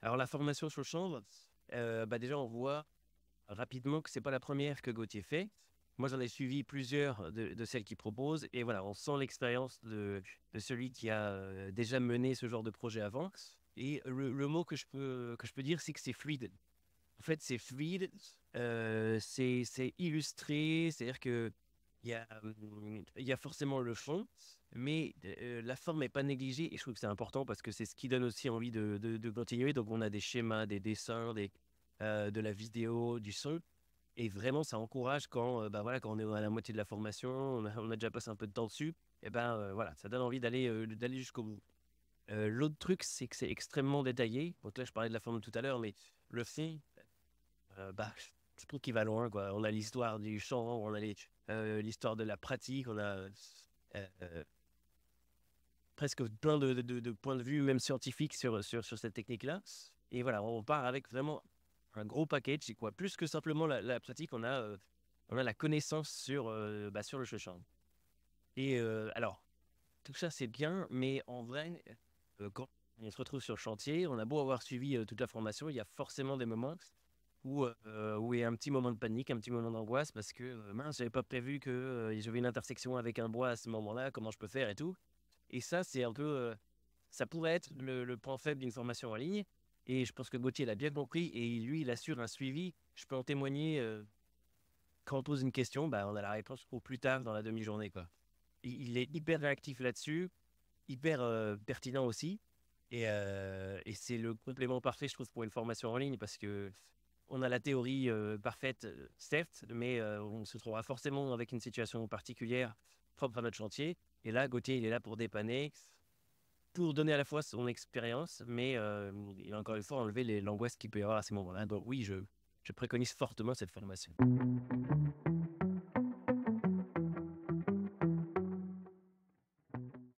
Alors la formation sur le chanvre, déjà on voit rapidement que c'est pas la première que Gauthier fait. Moi j'en ai suivi plusieurs de celles qu'il propose et voilà, on sent l'expérience de celui qui a déjà mené ce genre de projet avant. Et le mot que je peux dire, c'est que c'est fluide. En fait, c'est fluide, c'est illustré, c'est-à-dire que il y a forcément le fond, mais la forme n'est pas négligée et je trouve que c'est important parce que c'est ce qui donne aussi envie de continuer. Donc, on a des schémas, des dessins, de la vidéo, du son. Et vraiment, ça encourage quand on est à la moitié de la formation, on a déjà passé un peu de temps dessus, et voilà, ça donne envie d'aller jusqu'au bout. L'autre truc, c'est que c'est extrêmement détaillé. Donc là, je parlais de la forme tout à l'heure, mais le fond, je trouve qu'il va loin, quoi. On a l'histoire du chant, on a l'histoire de la pratique, on a euh, presque plein de points de vue, même scientifiques, sur cette technique-là. Et voilà, on part avec vraiment un gros package, et quoi. Plus que simplement la pratique, on a la connaissance sur le chant. Et alors, tout ça, c'est bien, mais en vrai, quand on se retrouve sur le chantier, on a beau avoir suivi toute la formation, il y a forcément des moments où il y a un petit moment de panique, un petit moment d'angoisse parce que mince, j'avais pas prévu que j'avais une intersection avec un bois à ce moment-là, comment je peux faire et tout. Et ça, c'est un peu, ça pourrait être le point faible d'une formation en ligne. Et je pense que Gauthier l'a bien compris et lui, il assure un suivi. Je peux en témoigner quand on pose une question, on a la réponse au plus tard dans la demi-journée, quoi. Il est hyper réactif là-dessus, hyper pertinent aussi. Et c'est le complément parfait, je trouve, pour une formation en ligne parce que on a la théorie parfaite, certes, mais on se trouvera forcément avec une situation particulière propre à notre chantier. Et là, Gauthier, il est là pour dépanner, pour donner à la fois son expérience, mais et encore une fois, enlever l'angoisse qu'il peut y avoir à ces moments-là. Donc oui, je préconise fortement cette formation.